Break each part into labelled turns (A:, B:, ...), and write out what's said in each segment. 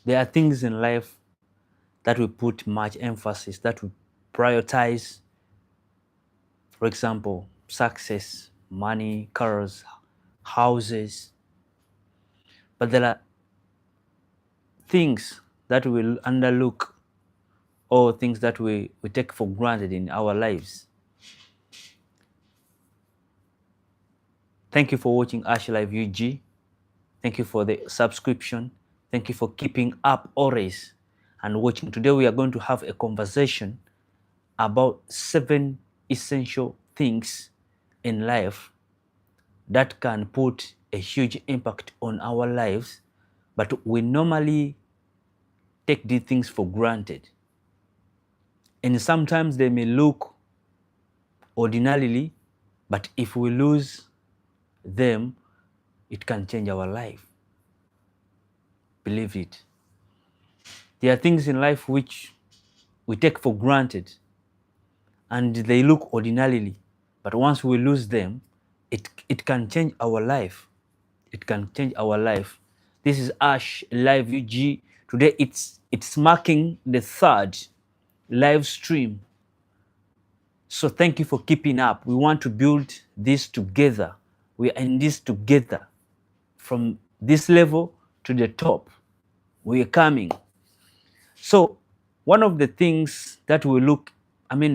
A: There are things in life that we put much emphasis, that we prioritize. For example, success, money, cars, houses. But there are things that we underlook, or things that we take for granted in our lives. Thank you for watching Ash Live UG. Thank you for the subscription. Thank you for keeping up always and watching. Today we are going to have a conversation about 7 essential things in life that can put a huge impact on our lives, but we normally take these things for granted. And sometimes they may look ordinarily, but if we lose them, it can change our life. Believe it. There are things in life which we take for granted and they look ordinarily, but once we lose them, it can change our life. It can change our life. This is Ash Live UG. Today it's marking the 3rd live stream. So thank you for keeping up. We want to build this together. We are in this together. From this level to the top, we are coming. So one of the things that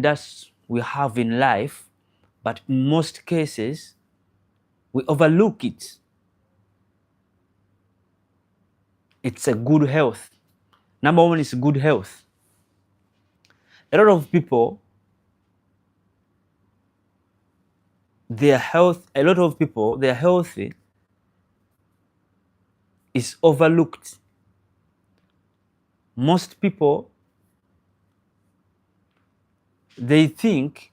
A: that's we have in life, but in most cases, we overlook it. It's a good health. Number one is good health. A lot of people, their health is overlooked. Most people, they think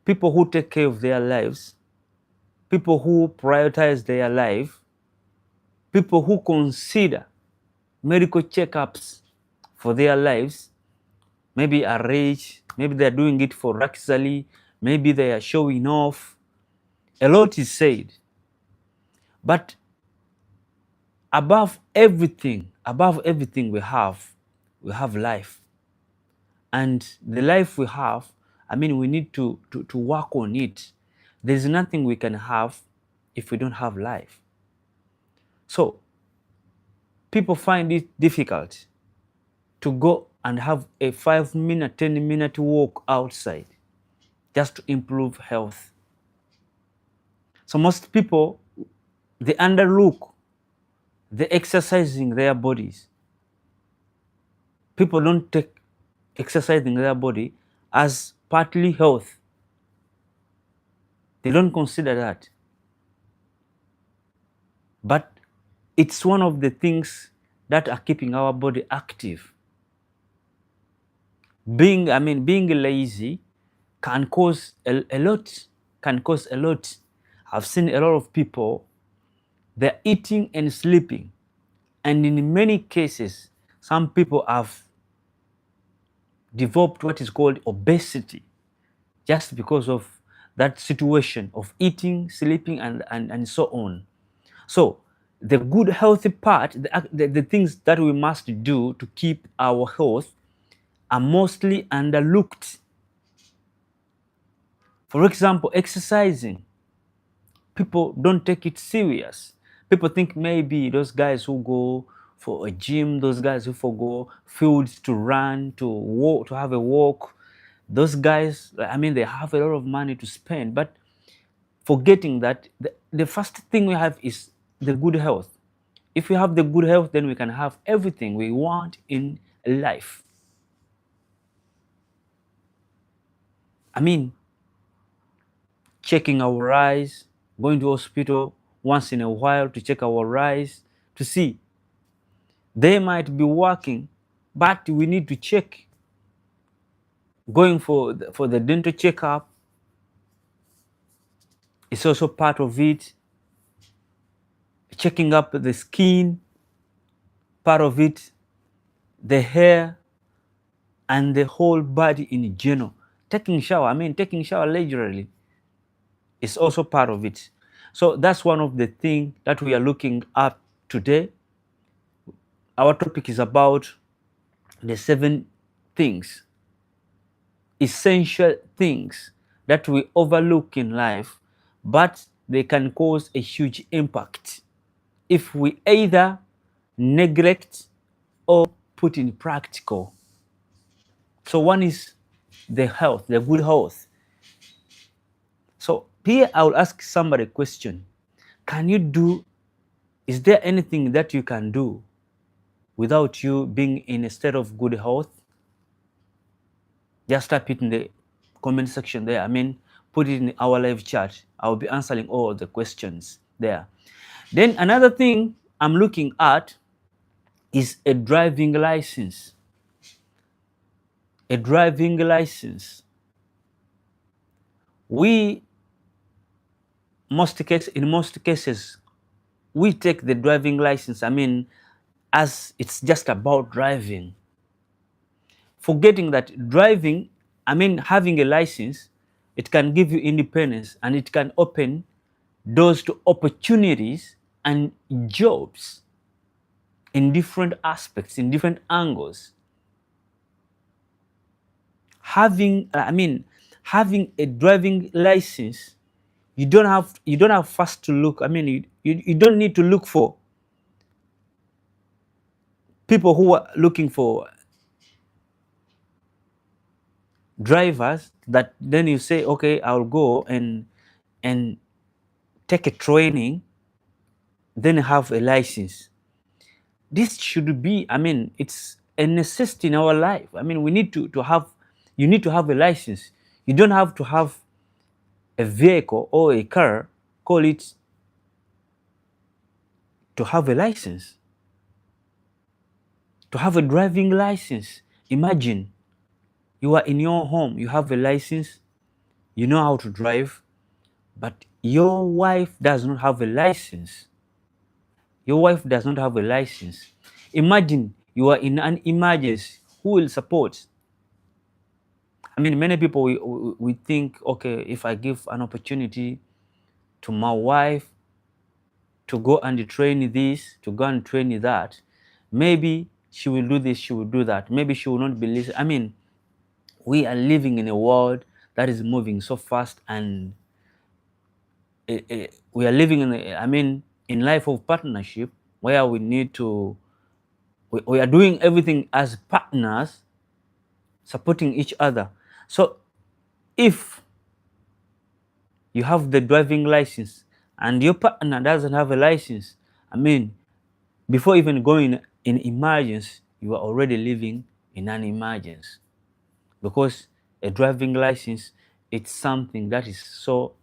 A: people who take care of their lives, people who prioritize their life, people who consider medical checkups for their lives, maybe are rich, maybe they're doing it for luxury, maybe they are showing off. A lot is said. But above everything we have life. And the life we have, we need to work on it. There's nothing we can have if we don't have life. So people find it difficult to go and have a 5-minute, 10-minute walk outside just to improve health. So most people, they underlook the exercising their bodies. People don't take exercising their body as partly health. They don't consider that. But it's one of the things that are keeping our body active. Being lazy can cause a lot. I've seen a lot of people, they're eating and sleeping. And in many cases, some people have developed what is called obesity just because of that situation of eating, sleeping, and so on. So the good healthy part, the things that we must do to keep our health are mostly underlooked. For example, exercising. People don't take it serious. People think maybe those guys who go for a gym, those guys who go fields to run, to walk, to have a walk, those guys, they have a lot of money to spend, but forgetting that the first thing we have is the good health. If we have the good health, then we can have everything we want in life. Checking our eyes, going to hospital once in a while to check our eyes, to see. They might be working, but we need to check. Going for the dental checkup is also part of it. Checking up the skin, part of it. The hair, and the whole body in general. Taking shower regularly is also part of it. So that's one of the things that we are looking at today. our topic is about the 7 things, essential things that we overlook in life, but they can cause a huge impact if we either neglect or put in practical. So one is the health, the good health. So here I will ask somebody a question. Is there anything that you can do without you being in a state of good health? Just type it in the comment section there. Put it in our live chat. I'll be answering all the questions there. Then another thing I'm looking at is a driving license. A driving license. In most cases, we take the driving license, as it's just about driving. Forgetting that driving, having a license, it can give you independence and it can open doors to opportunities and jobs in different aspects, in different angles. Having a driving license, you don't have first to look. You don't need to look for people who are looking for drivers that then you say, okay, I'll go and take a training, then have a license. This should be, it's a necessity in our life. We need to have, you need to have a license. You don't have to have a vehicle or a car, call it, to have a license. To have a driving license. Imagine you are in your home, you have a license, you know how to drive, but your wife does not have a license. Your wife does not have a license. Imagine you are in an emergency. Who will support? Many people, we think, okay, if I give an opportunity to my wife to go and train this, to go and train that, maybe she will do this, she will do that. Maybe she will not be listening. We are living in a world that is moving so fast, and we are living in life of partnership, where we need to, we are doing everything as partners, supporting each other. So if you have the driving license and your partner doesn't have a license, before even going in emergency, you are already living in an emergency. Because a driving license, it's something that is so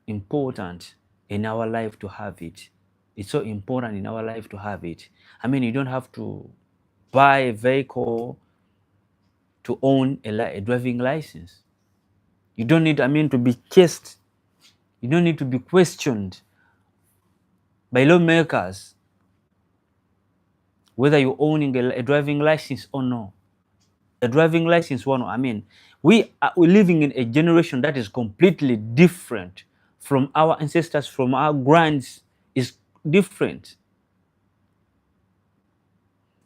A: important in our life to have it. It's so important in our life to have it. You don't have to buy a vehicle to own a driving license. You don't need, to be chased. You don't need to be questioned by lawmakers whether you're owning a driving license or no. A driving license or no. We're living in a generation that is completely different from our ancestors, from our grands. Is different.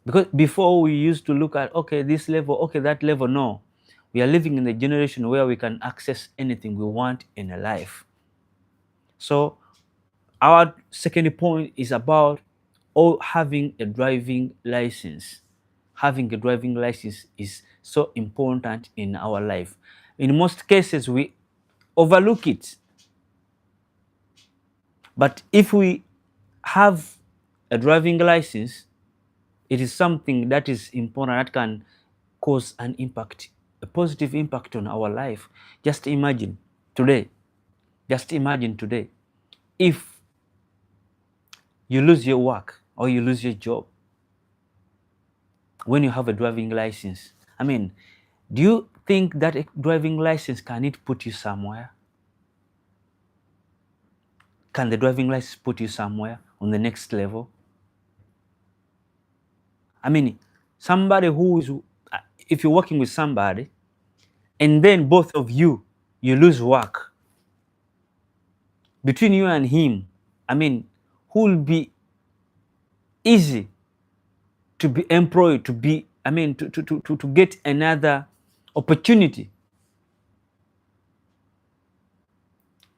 A: Because before we used to look at, okay, this level, okay, that level. No. We are living in a generation where we can access anything we want in a life. So our second point is about having a driving license. Having a driving license is so important in our life. In most cases, we overlook it. But if we have a driving license, it is something that is important, that can cause an impact, a positive impact on our life. Just imagine today, if you lose your work or you lose your job when you have a driving license. Do you think that a driving license, can it put you somewhere? Can the driving license put you somewhere on the next level? Somebody who is, if you're working with somebody and then both of you lose work, between you and him, who will be easy to be employed, to be, to get another opportunity.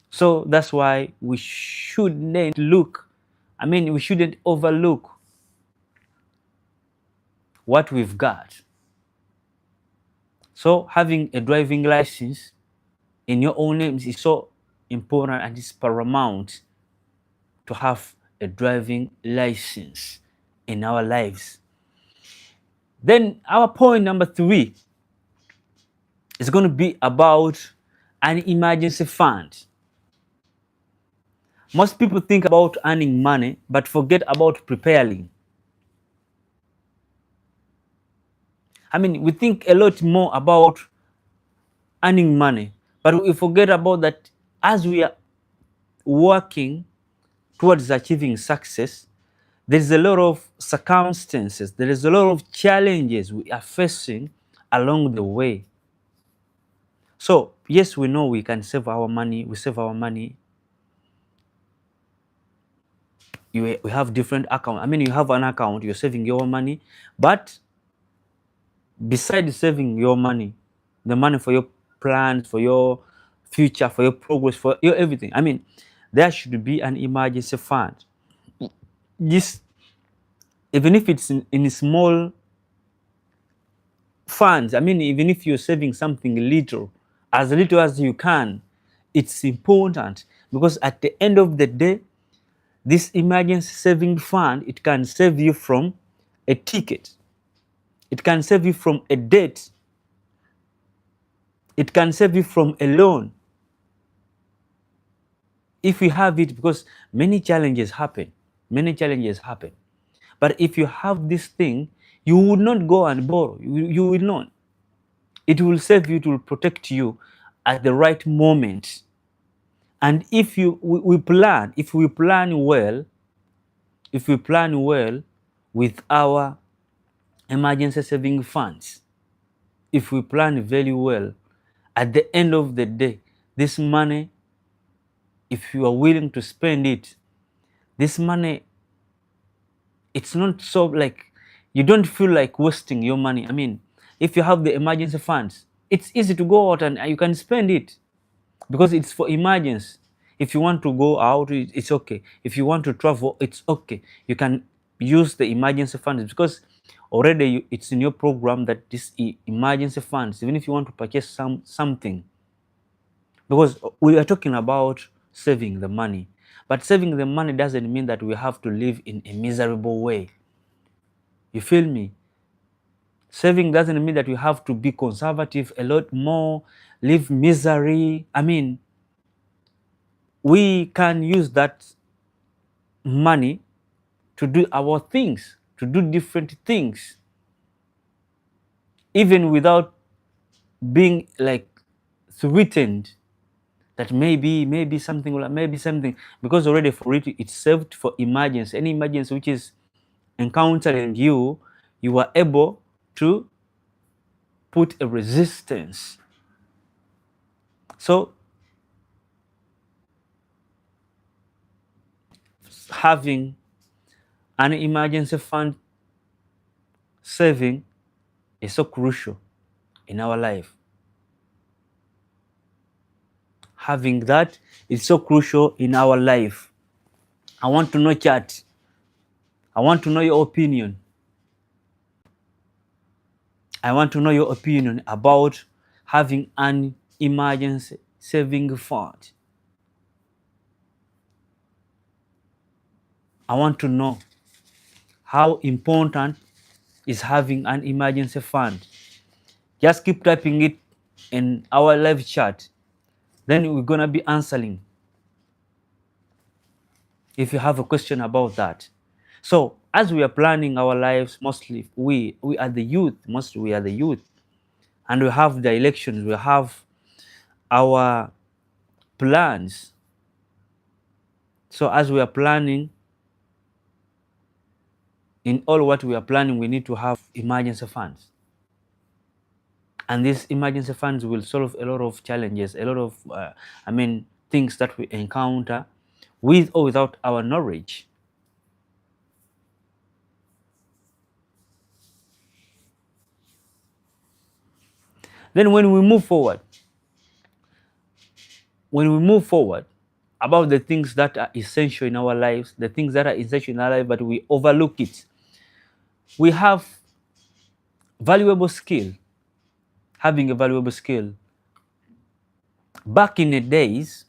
A: So that's why we shouldn't we shouldn't overlook what we've got. So having a driving license in your own name is so important, and it's paramount to have a driving license in our lives. Then our point number 3 is going to be about an emergency fund. Most people think about earning money but forget about preparing. We think a lot more about earning money, but we forget about that as we are working towards achieving success, there is a lot of circumstances, there is a lot of challenges we are facing along the way. So yes, we know we can save our money, we save our money. We have different accounts. You have an account, you're saving your money, but besides saving your money, the money for your plans, for your future, for your progress, for your everything, there should be an emergency fund. This, even if it's in small funds, even if you're saving something little as you can, it's important, because at the end of the day, this emergency saving fund, it can save you from a ticket, it can save you from a debt, it can save you from a loan. If you have it, because many challenges happen, but if you have this thing, you will not go and borrow, you will not. It will save you, it will protect you at the right moment. And if we plan well, with our emergency saving funds, if we plan very well, at the end of the day, this money, if you are willing to spend it, this money, it's not so like, you don't feel like wasting your money. If you have the emergency funds, it's easy to go out and you can spend it, because it's for emergency. If you want to go out, it's okay. If you want to travel, it's okay. You can use the emergency funds, because already it's in your program that this emergency funds, even if you want to purchase something, because we are talking about saving the money. But saving the money doesn't mean that we have to live in a miserable way. You feel me? Saving doesn't mean that we have to be conservative a lot more, live misery. We can use that money to do our things, to do different things, even without being like threatened that maybe something, because already for it, it's saved for emergency. Any emergency which is encountering you, you are able to put a resistance. So having an emergency fund saving is so crucial in our life. Having that is so crucial in our life. I want to know, chat. I want to know your opinion. I want to know your opinion about having an emergency saving fund. I want to know how important is having an emergency fund. Just keep typing it in our live chat. Then we're going to be answering if you have a question about that. So as we are planning our lives, mostly we are the youth, and we have the elections, we have our plans. So as we are planning, in all what we are planning, we need to have emergency funds. And these emergency funds will solve a lot of challenges, a lot of, things that we encounter with or without our knowledge. Then when we move forward, about the things that are essential in our lives, the things that are essential in our life, but we overlook it. We have valuable skill, having a valuable skill. Back in the days,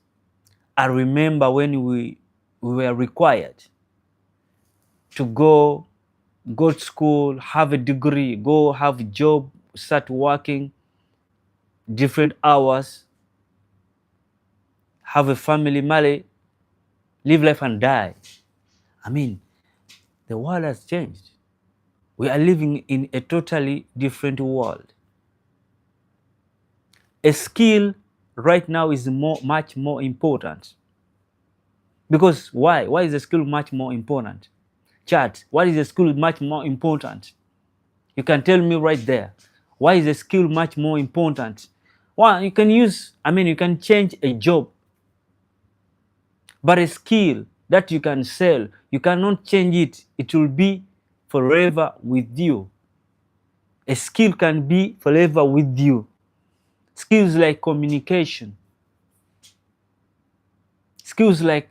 A: I remember when we were required to go to school, have a degree, go have a job, start working different hours, have a family, marry, live life and die. I mean, the world has changed. We are living in a totally different world. A skill right now is much more important. Because why? Why is a skill much more important? Chat, what is a skill much more important? You can tell me right there. Why is a skill much more important? Well, you can you can change a job, but a skill that you can sell, you cannot change it. It will be forever with you. A skill can be forever with you. Skills like communication, skills like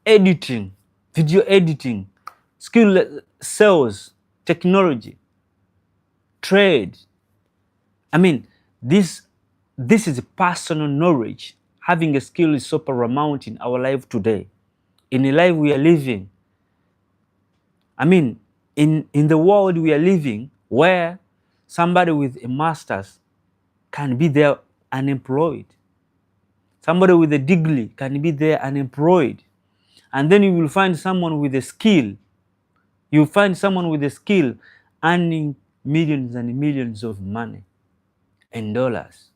A: editing, video editing, skill like sales, technology, trade. I mean, this is personal knowledge. Having a skill is so paramount in our life today. In the life we are living, I mean, in the world we are living, where somebody with a master's can be there unemployed. Somebody with a degree can be there unemployed. And then you will find someone with a skill. You find someone with a skill earning millions and millions of money and dollars.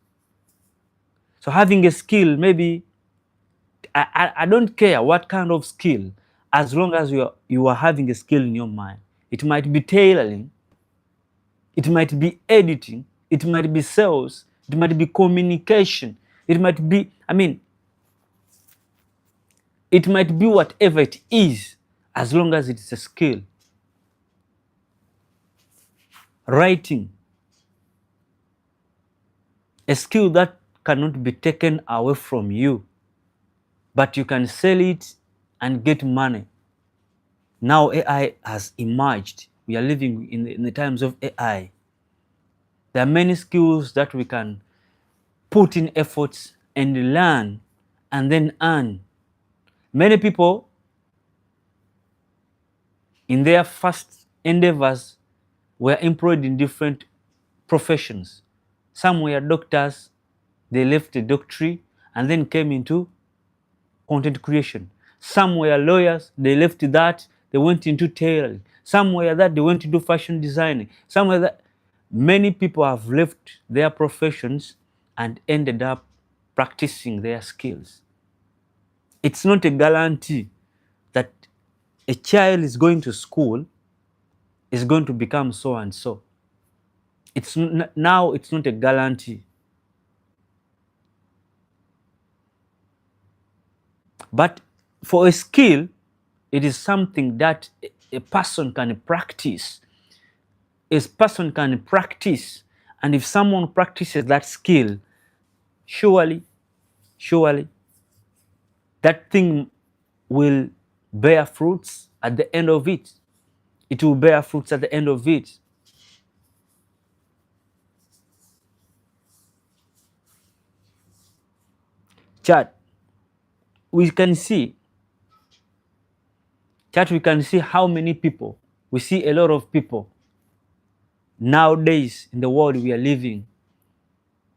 A: So having a skill, maybe, I don't care what kind of skill, as long as you are having a skill in your mind. It might be tailoring, it might be editing, it might be sales, it might be communication, it might be, it might be whatever it is, as long as it's a skill. Writing, a skill that cannot be taken away from you, but you can sell it and get money. Now AI has emerged. We are living in the times of AI. There are many skills that we can put in efforts and learn and then earn. Many people, in their first endeavors, were employed in different professions. Some were doctors, they left the doctorate and then came into content creation. Some were lawyers, they left that, they went into tailoring. Some were that, they went to do fashion designing. Some were that. Many people have left their professions and ended up practicing their skills. It's not a guarantee that a child is going to school is going to become so and so. Now it's not a guarantee. But for a skill, it is something that a person can practice. A person can practice. And if someone practices that skill, surely, that thing will bear fruits at the end of it. It will bear fruits at the end of it. Chat, we can see how many people, we see a lot of people nowadays in the world we are living,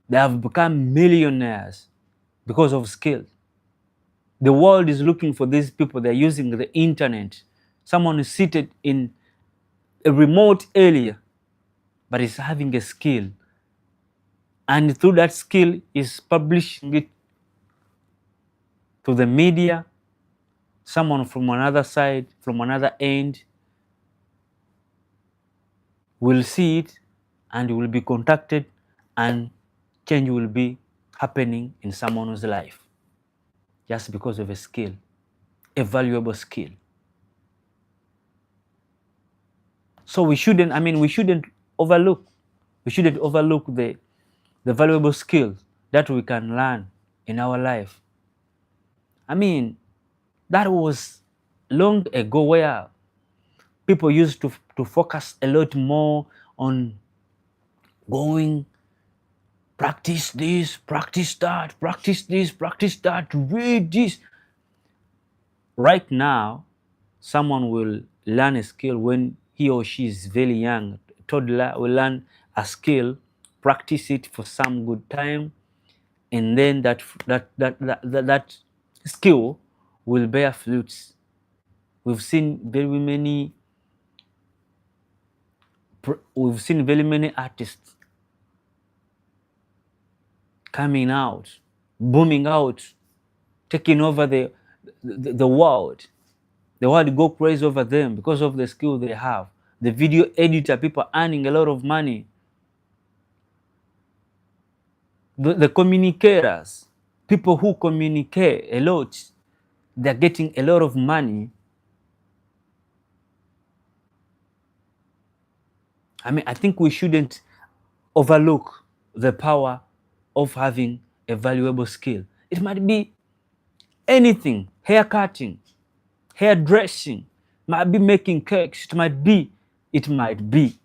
A: they have become millionaires because of skills. The world is looking for these people. They're using the internet. Someone is seated in a remote area, but is having a skill. And through that skill is publishing it to the media. Someone from another side, from another end, will see it and will be contacted, and change will be happening in someone's life just because of a skill, a valuable skill. So we shouldn't overlook the the valuable skills that we can learn in our life. I mean, that was long ago where people used to focus a lot more on going, practice this, practice that, practice this, practice that, read this. Right now, someone will learn a skill when he or she is very young. A toddler will learn a skill, practice it for some good time, and then that skill will bear fruits. We've seen very many artists coming out, booming out, taking over the world. The world go crazy over them because of the skill they have. The video editor, people earning a lot of money. The communicators, people who communicate a lot, they're getting a lot of money. I mean, I think we shouldn't overlook the power of having a valuable skill. It might be anything, hair cutting, hairdressing, might be making cakes, it might be.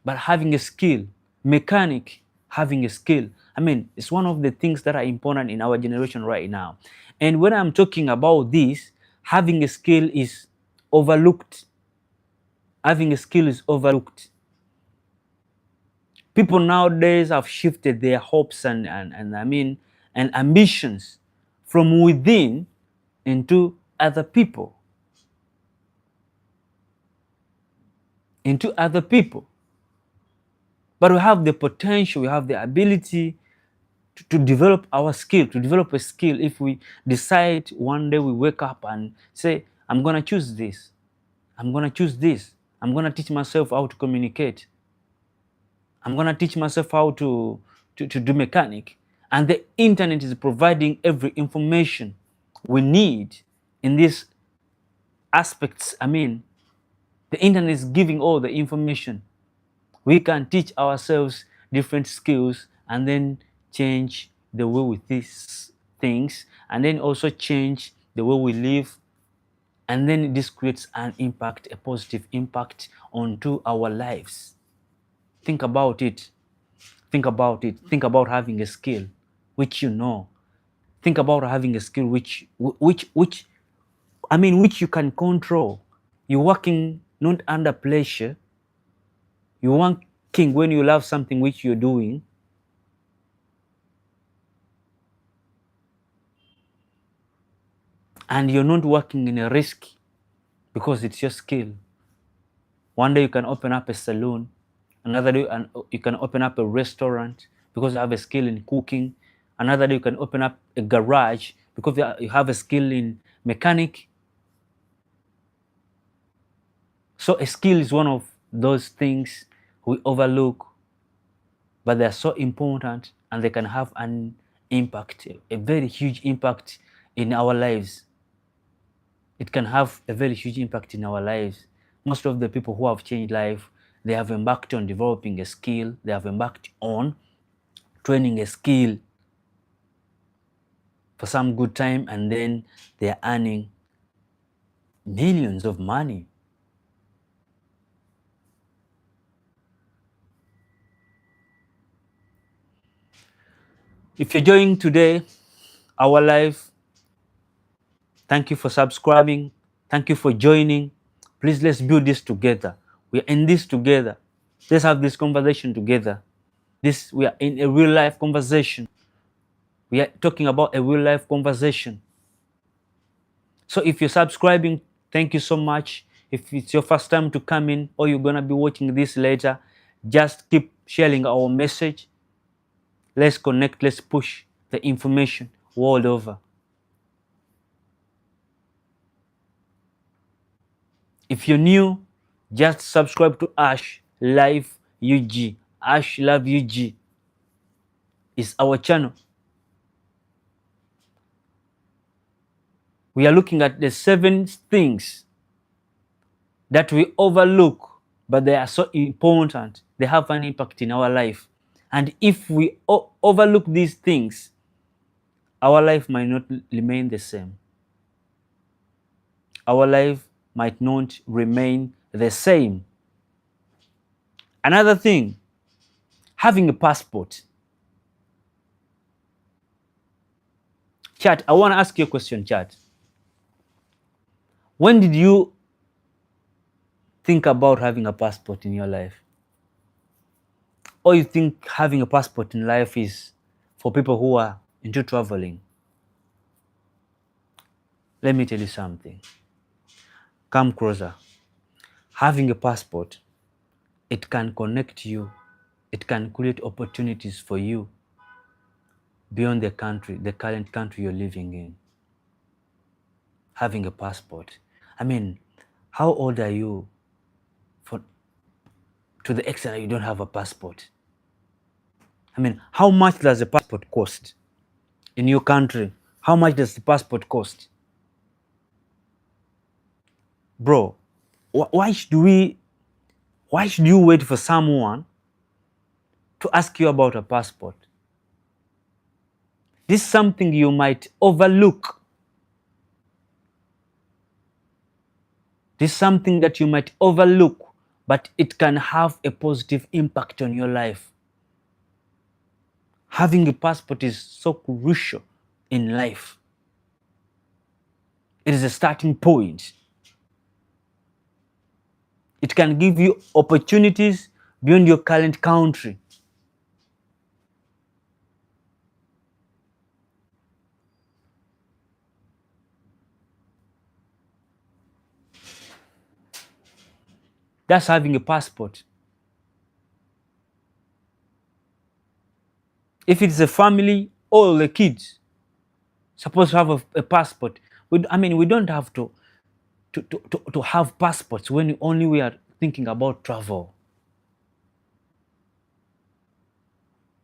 A: But having a skill, mechanic, having a skill, I mean, it's one of the things that are important in our generation right now. And when I'm talking about this, having a skill is overlooked. Having a skill is overlooked. People nowadays have shifted their hopes and ambitions from within into other people. But we have the potential, we have the ability to develop our skill, to develop a skill. If we decide one day we wake up and say, I'm going to choose this, I'm going to choose this, I'm going to teach myself how to communicate, I'm going to teach myself how to do mechanic. And the internet is providing every information we need in these aspects. I mean, the internet is giving all the information. We can teach ourselves different skills and then change the way we see things, and then also change the way we live. And then this creates an impact, a positive impact onto our lives. Think about it. Think about it. Think about having a skill which you know. Think about having a skill which you can control. You're working not under pressure. You're working when you love something which you're doing. And you're not working in a risk because it's your skill. One day you can open up a salon. Another day you can open up a restaurant because you have a skill in cooking. Another day you can open up a garage because you have a skill in mechanic. So a skill is one of those things we overlook, but they are so important and they can have an impact, a very huge impact in our lives. It can have a very huge impact in our lives. Most of the people who have changed life, they have embarked on developing a skill. They have embarked on training a skill for some good time, and then they are earning millions of money. If you're joining today our live, thank you for subscribing. Thank you for joining. Please, let's build this together. We are in this together. Let's have this conversation together. We are in a real life conversation. We are talking about a real life conversation. So if you're subscribing, thank you so much. If it's your first time to come in or you're going to be watching this later, just keep sharing our message. Let's connect. Let's push the information world over. If you're new, just subscribe to Ash Live UG. Ash Love UG is our channel. We are looking at the 7 things that we overlook, but they are so important. They have an impact in our life. And if we overlook these things, our life might not remain the same. Our life might not remain the same. Another thing, having a passport. Chat, I want to ask you a question, chat. When did you think about having a passport in your life? Or you think having a passport in life is for people who are into traveling? Let me tell you something. Come closer. Having a passport, it can connect you. It can create opportunities for you beyond the country, the current country you're living in. Having a passport. I mean, how old are you to the extent that you don't have a passport? I mean, how much does a passport cost in your country? How much does the passport cost? Bro, why should you wait for someone to ask you about a passport? This is something you might overlook. This is something that you might overlook, but it can have a positive impact on your life. Having a passport is so crucial in life. It is a starting point. It can give you opportunities beyond your current country. That's having a passport. If it's a family, all the kids supposed to have a passport. We don't have to have passports when only we are thinking about travel.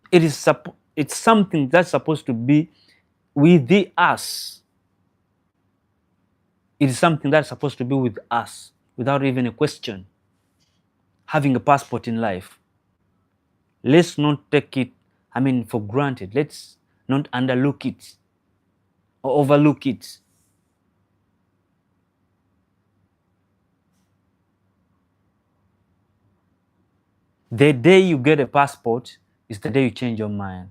A: It's something that's supposed to be with us. It is something that's supposed to be with us without even a question. Having a passport in life. Let's not take it, for granted. Let's not underlook it or overlook it. The day you get a passport is the day you change your mind.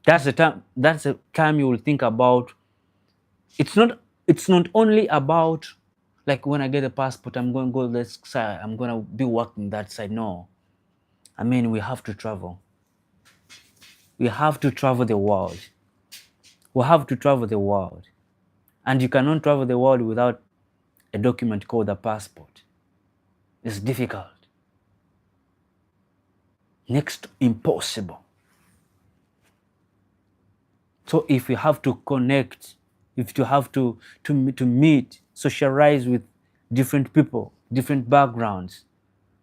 A: That's the time you will think about. It's not only about like when I get a passport, I'm going to go this side, I'm going to be working that side. No. We have to travel. We have to travel the world. We have to travel the world. And you cannot travel the world without a document called a passport. It's difficult. Next to impossible. So if you have to connect, if you have to meet, socialize with different people, different backgrounds,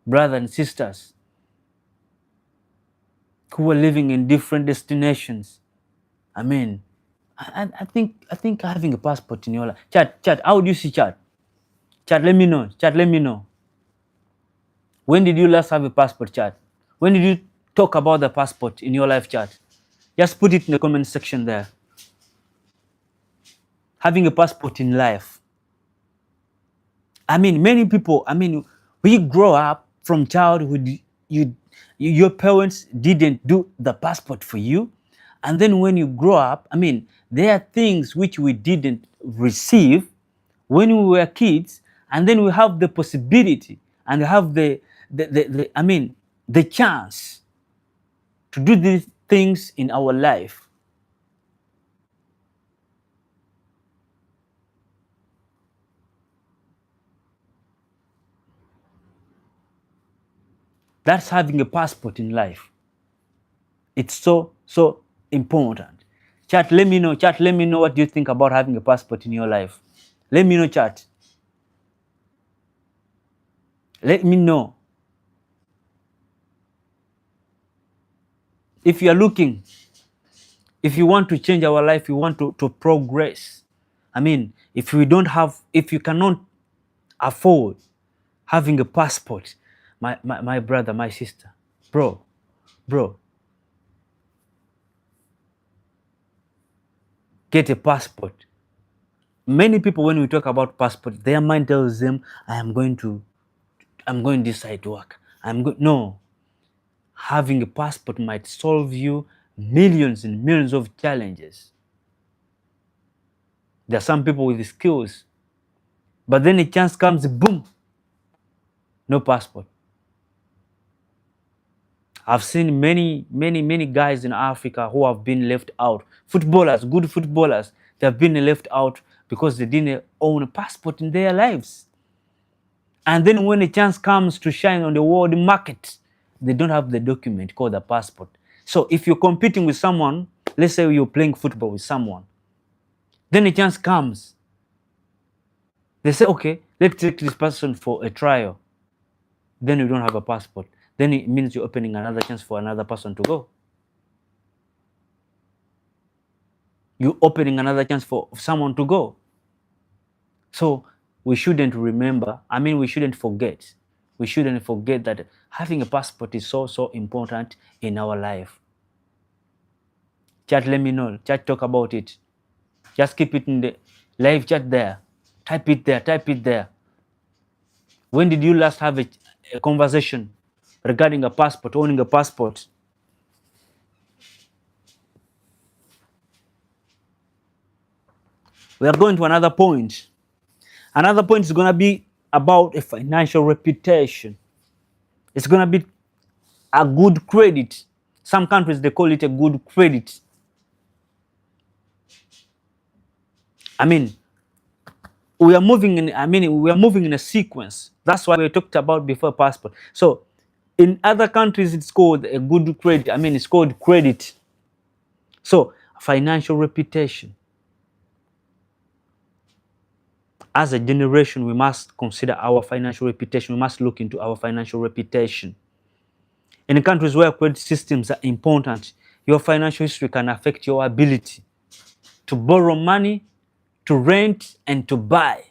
A: brothers and sisters who are living in different destinations, I think having a passport in your life. Chat, how do you see chat? Chat, let me know. Chat, let me know. When did you last have a passport, chat? When did you talk about the passport in your life, chat? Just put it in the comment section there. Having a passport in life. Many people, we grow up from childhood, your parents didn't do the passport for you. And then when you grow up, there are things which we didn't receive when we were kids, and then we have the possibility and have the chance to do these things in our life. That's having a passport in life. It's so important. Chat, let me know. Chat, let me know what you think about having a passport in your life. Let me know, chat. Let me know. If you are looking, if you want to change our life, you want to progress. If you cannot afford having a passport, my brother, my sister, Bro, bro, get a passport. Many people, when we talk about passport, their mind tells them, I'm going this side to work. No. Having a passport might solve you millions and millions of challenges. There are some people with skills, but then a chance comes, boom, no passport. I've seen many guys in Africa who have been left out. Footballers, good footballers, they have been left out because they didn't own a passport in their lives. And then when a chance comes to shine on the world market, they don't have the document called the passport. So if you're competing with someone, let's say you're playing football with someone, then a chance comes. They say, okay, let's take this person for a trial. Then you don't have a passport. Then it means you're opening another chance for another person to go. You're opening another chance for someone to go. So we shouldn't forget. We shouldn't forget that having a passport is so important in our life. Chat, let me know. Chat, talk about it. Just keep it in the live chat there. Type it there. When did you last have a conversation regarding a passport, owning a passport? We are going to another point. Another point is going to be about a financial reputation. It's going to be a good credit. Some countries, they call it a good credit. We are moving in a sequence. That's why we talked about before passport. So in other countries, it's called a good credit. It's called credit. So financial reputation. As a generation, we must consider our financial reputation. We must look into our financial reputation. In countries where credit systems are important, your financial history can affect your ability to borrow money, to rent, and to buy.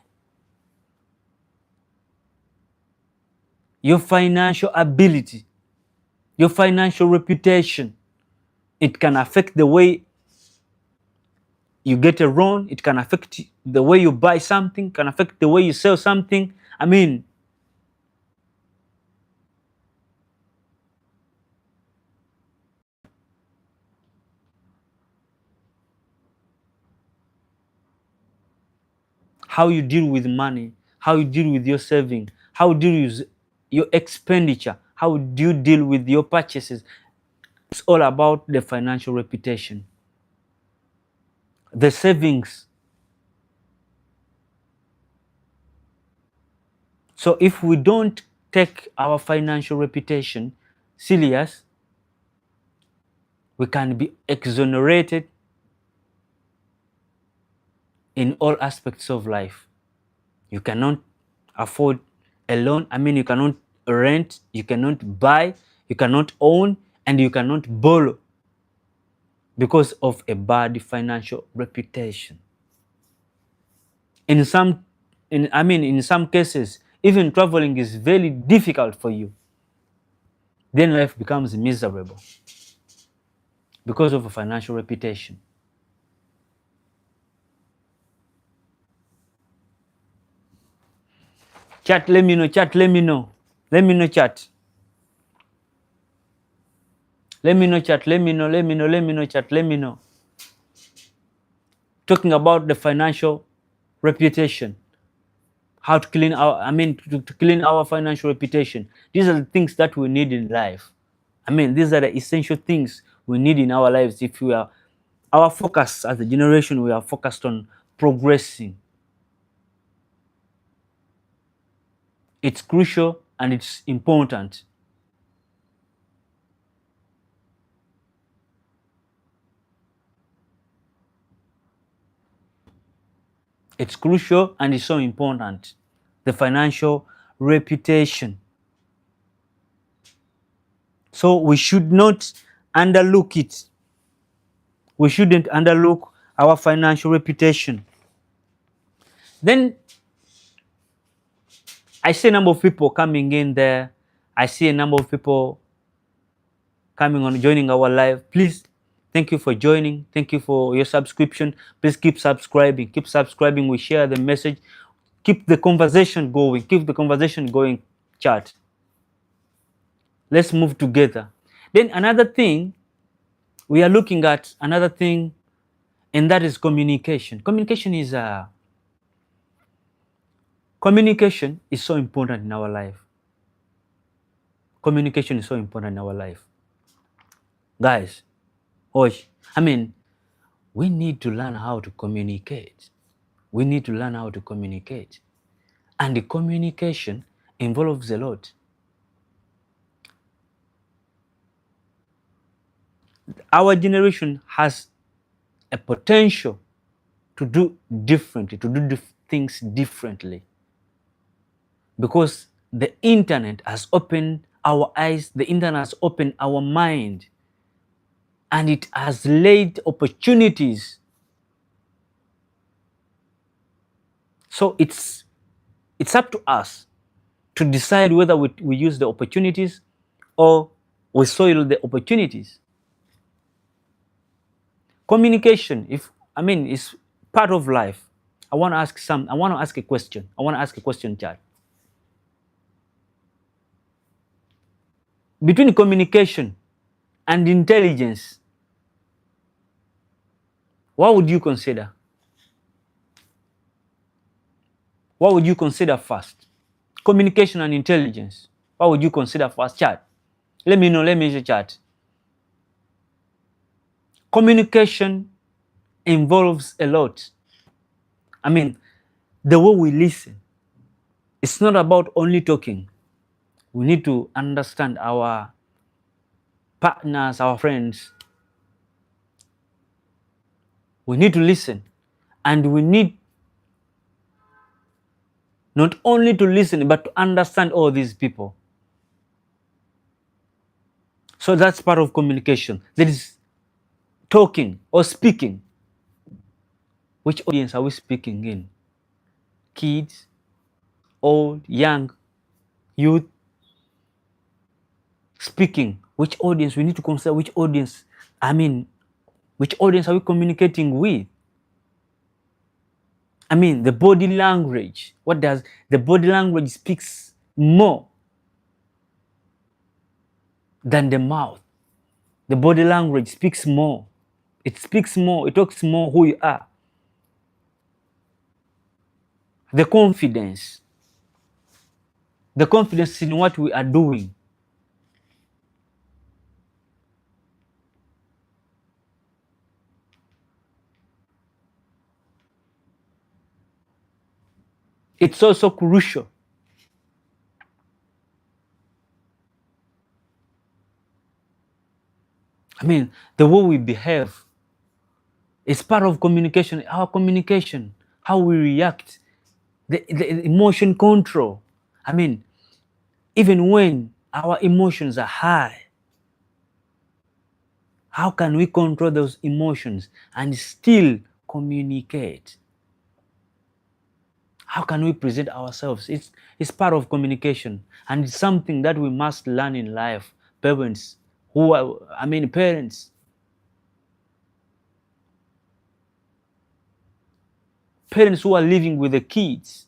A: Your financial ability, your financial reputation, it can affect the way you get a loan, it can affect the way you buy something, can affect the way you sell something. How you deal with money, how you deal with your saving, how you deal with your expenditure, how do you deal with your purchases. It's all about the financial reputation. The savings. So if we don't take our financial reputation serious, we can be exonerated in all aspects of life. You cannot afford a loan. You cannot rent, you cannot buy, you cannot own, and you cannot borrow because of a bad financial reputation. In some cases, even traveling is very difficult for you. Then life becomes miserable because of a financial reputation. Chat, let me know. Chat, let me know. Let me know, chat. Let me know, chat. Let me know. Let me know. Let me know, chat. Let me know. Talking about the financial reputation, how to clean to clean our financial reputation. These are the things that we need in life. These are the essential things we need in our lives. If we are, our focus as a generation, we are focused on progressing. It's crucial and it's important. It's crucial and it's so important. The financial reputation. So we should not underlook it. We shouldn't underlook our financial reputation. Then I see a number of people coming in there. I see a number of people coming on, joining our live. Please, thank you for joining. Thank you for your subscription. Please keep subscribing. Keep subscribing. We share the message. Keep the conversation going. Keep the conversation going, chat. Let's move together. Then another thing, we are looking at another thing, and that is communication. Communication is so important in our life. Communication is so important in our life. Guys, I mean, we need to learn how to communicate. We need to learn how to communicate. And the communication involves a lot. Our generation has a potential to do differently, to do things differently. Because the internet has opened our eyes, the internet has opened our mind, and it has laid opportunities. So it's up to us to decide whether we use the opportunities or we soil the opportunities. Communication, is part of life. I want to ask a question, chat. Between communication and intelligence, what would you consider? What would you consider first? Communication and intelligence. What would you consider first, chat? Let me know, let me chat. Communication involves a lot. The way we listen. It's not about only talking. We need to understand our partners, our friends. We need to listen. And we need not only to listen, but to understand all these people. So that's part of communication. That is talking or speaking. Which audience are we speaking in? Kids, old, young, youth. Speaking. Which audience? We need to consider which audience. Which audience are we communicating with? The body language. What does the body language speaks more than the mouth? The body language speaks more. It speaks more. It talks more who you are. The confidence. The confidence in what we are doing. It's also crucial. The way we behave is part of communication. Our communication, how we react, the emotion control. Even when our emotions are high, how can we control those emotions and still communicate? How can we present ourselves? It's part of communication, and it's something that we must learn in life. Parents who are living with the kids.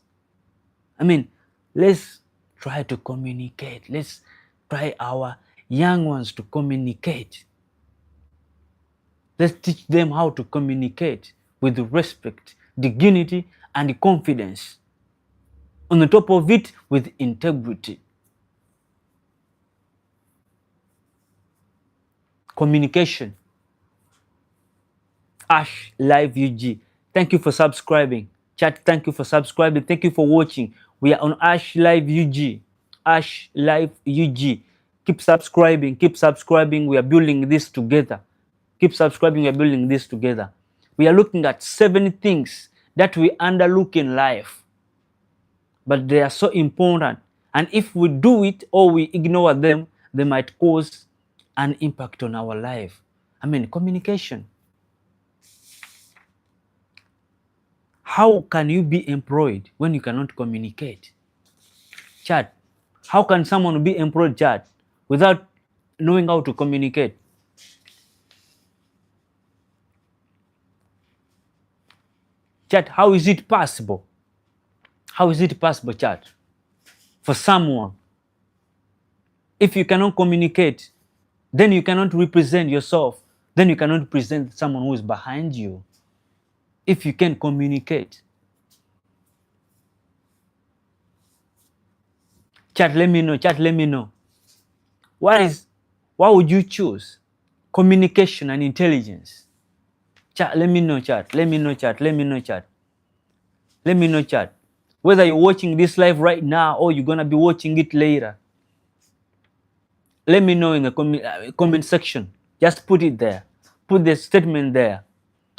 A: Let's try to communicate. Let's try our young ones to communicate. Let's teach them how to communicate with respect, dignity, and confidence. On the top of it, with integrity. Communication. Ash Live UG. Thank you for subscribing. Chat, thank you for subscribing. Thank you for watching. We are on Ash Live UG. Ash Live UG. Keep subscribing. Keep subscribing. We are building this together. Keep subscribing. We are building this together. We are looking at 7 things that we underlook in life, but they are so important. And if we do it or we ignore them, they might cause an impact on our life. Communication. How can you be employed when you cannot communicate? Chat. How can someone be employed, chat, without knowing how to communicate. Chat, how is it possible? How is it possible, chat, for someone, if you cannot communicate, then you cannot represent yourself, then you cannot present someone who is behind you. If you can communicate. Chat, let me know. Chat, let me know. What would you choose? Communication and intelligence. Chat, let me know, chat. Let me know, chat. Let me know, chat. Let me know, chat. Whether you're watching this live right now or you're going to be watching it later. Let me know in the comment section. Just put it there. Put the statement there.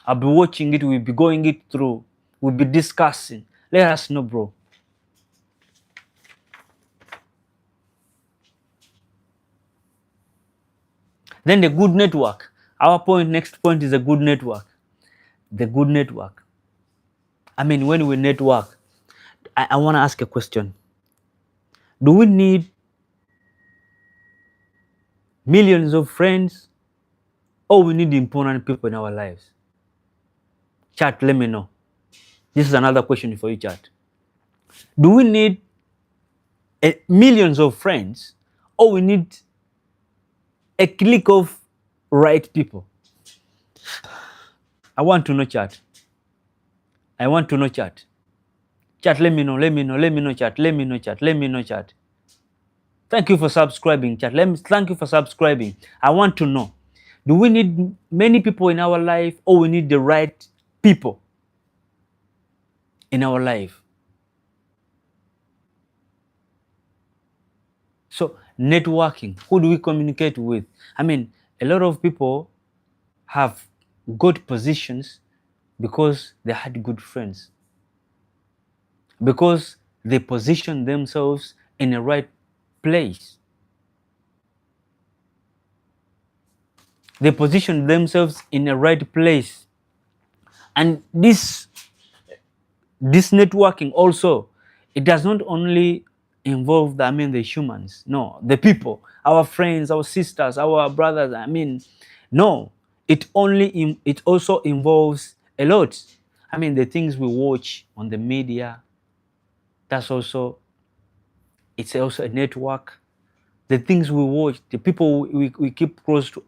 A: I'll be watching it. We'll be going it through. We'll be discussing. Let us know, bro. Then the good network. Our next point is a good network. The good network. I mean, when we network, I want to ask a question. Do we need millions of friends, or we need important people in our lives? Chat, let me know. This is another question for you, chat. Do we need millions of friends, or we need a clique of right people? I want to know, chat. I want to know, chat. Chat, let me know, let me know, let me know, chat. Let me know, chat. Let me know, chat. Thank you for subscribing, chat. Thank you for subscribing. I want to know, do we need many people in our life, or we need the right people in our life? So networking, who do we communicate with? I mean, a lot of people have good positions because they had good friends, because they positioned themselves in the right place. They positioned themselves in the right place. And this networking also, it does not only involve the humans, no, the people, our friends, our sisters, our brothers. No, it also involves a lot. The things we watch on the media, it's also a network. The things we watch, the people we keep close to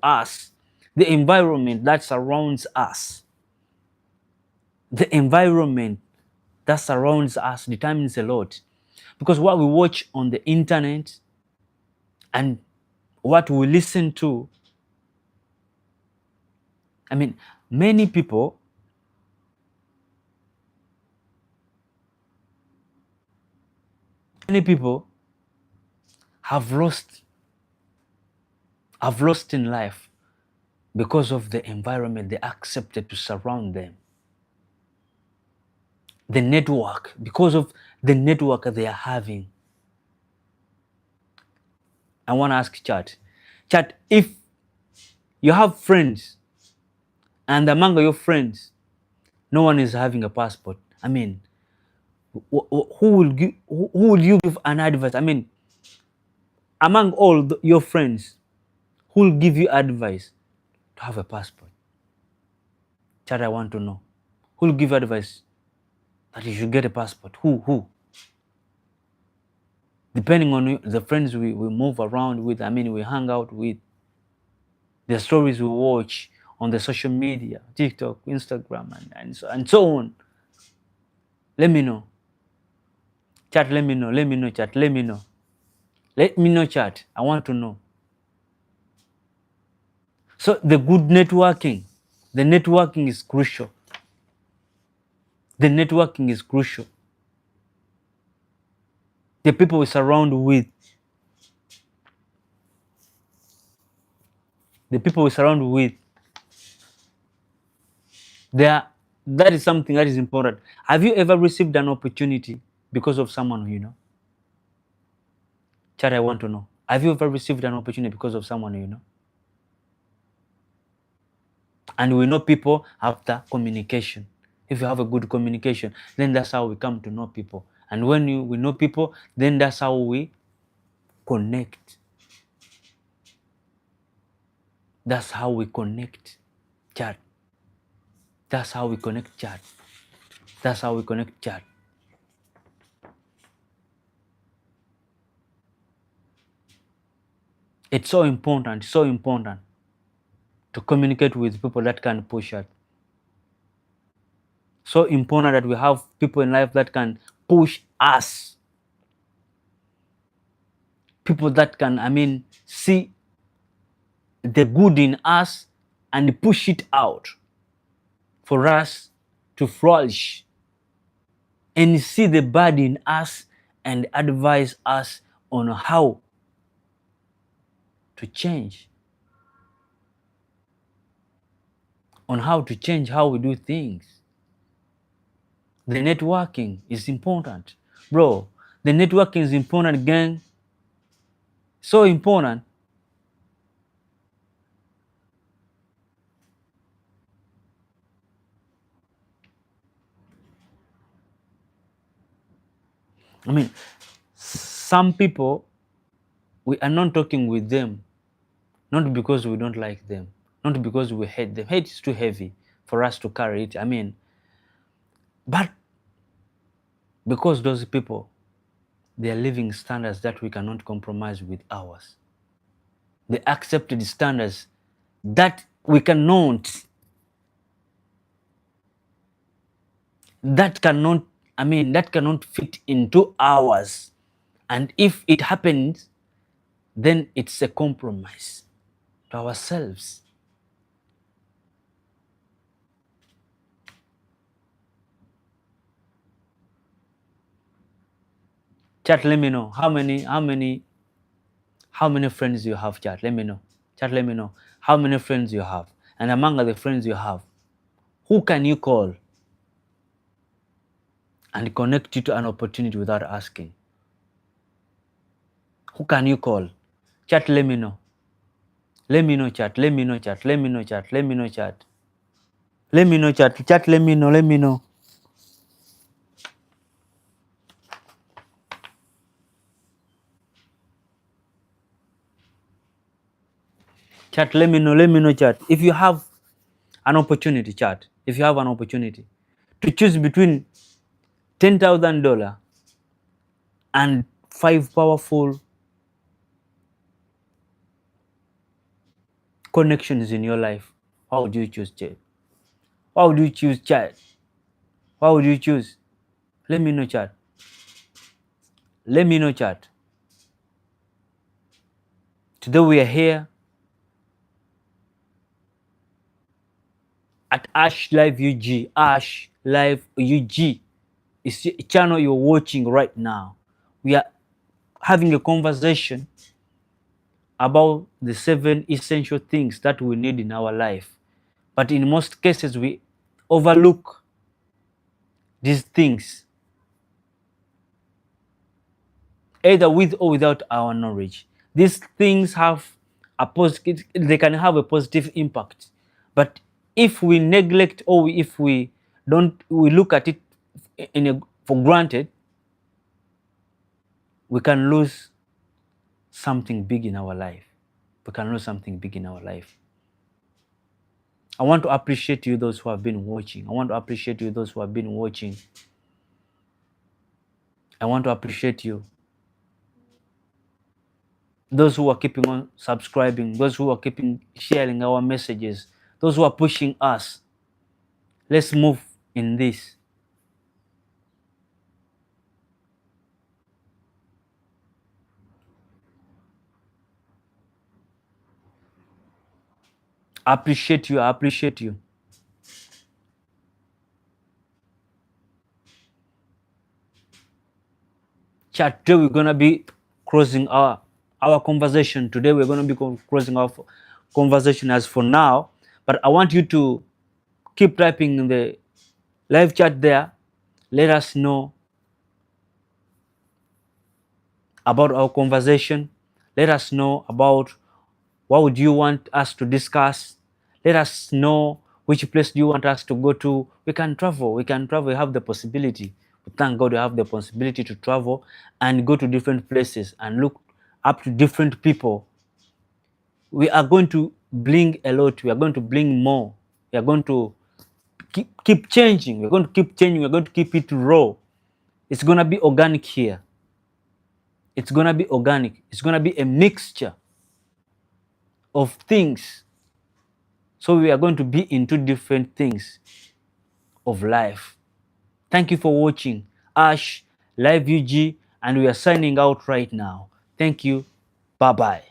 A: us, the environment that surrounds us. The environment that surrounds us determines a lot, because what we watch on the internet and what we listen to, many people have lost in life because of the environment they accepted to surround them. The network, because of the network they are having. I want to ask chat, if you have friends and among your friends no one is having a passport, who will you give an advice? Among all your friends, who will give you advice to have a passport? Chat, I want to know. Who will give advice that you should get a passport? Who? Depending on the friends we move around with, we hang out with, the stories we watch on the social media, TikTok, Instagram, and so on. Let me know. Chat, let me know. Let me know, chat. Let me know. Let me know, chat. I want to know. So the good networking, the networking is crucial. The networking is crucial. The people we surround with, that is something that is important. Have you ever received an opportunity because of someone you know? Chat, I want to know. Have you ever received an opportunity because of someone you know? And we know people after communication. If you have a good communication, then that's how we come to know people. And when we know people, then that's how we connect. That's how we connect, chat. That's how we connect, chat. That's how we connect, chat. It's so important to communicate with people that can push us. So important that we have people in life that can push us. People that can, see the good in us and push it out for us to flourish, and see the bad in us and advise us on how to change, how we do things. The networking is important. Bro, the networking is important, gang. So important. I mean, some people, we are not talking with them, not because we don't like them, not because we hate them. Hate is too heavy for us to carry it. But because those people, they are living standards that we cannot compromise with ours. They accepted standards that we cannot, that cannot fit into ours. And if it happens, then it's a compromise to ourselves. Chat, let me know how many friends you have. Chat, let me know. Chat, let me know how many friends you have. And among the friends you have, who can you call and connect you to an opportunity without asking? Who can you call? Chat, let me know. Let me know, chat. Let me know, chat. Let me know, chat. Let me know, chat. Let me know, chat. Chat, let me know. Let me know. Chat, let me know. Let me know, chat. If you have an opportunity, chat. If you have an opportunity to choose between $10,000 and 5 powerful connections in your life, what would you choose, chat? What would you choose, chat? What would you choose? Let me know, chat. Let me know, chat. Today we are here at Ash Live UG. Ash Live UG is the channel you're watching right now. We are having a conversation about the 7 essential things that we need in our life. But in most cases, we overlook these things, either with or without our knowledge. These things have they can have a positive impact. But if we neglect, or if we look at it for granted, we can lose something big in our life. We can lose something big in our life. I want to appreciate you, those who have been watching. I want to appreciate you, those who have been watching. I want to appreciate you, those who are keeping on subscribing, those who are keeping sharing our messages, those who are pushing us. Let's move in this. I appreciate you. I appreciate you. Chat, today we're going to be closing our conversation. Today we're going to be closing our conversation as for now. But I want you to keep typing in the live chat there. Let us know about our conversation. Let us know about what would you want us to discuss. Let us know which place do you want us to go to. We can travel. We have the possibility. Thank God we have the possibility to travel and go to different places and look up to different people. We are going to bring a lot. We are going to bring more. We are going to keep changing. We're going to keep changing. We're going to keep it raw. It's going to be organic here. It's going to be organic. It's going to be a mixture of things. So we are going to be into different things of life. Thank you for watching Ash Live UG, and we are signing out right now. Thank you. Bye-bye.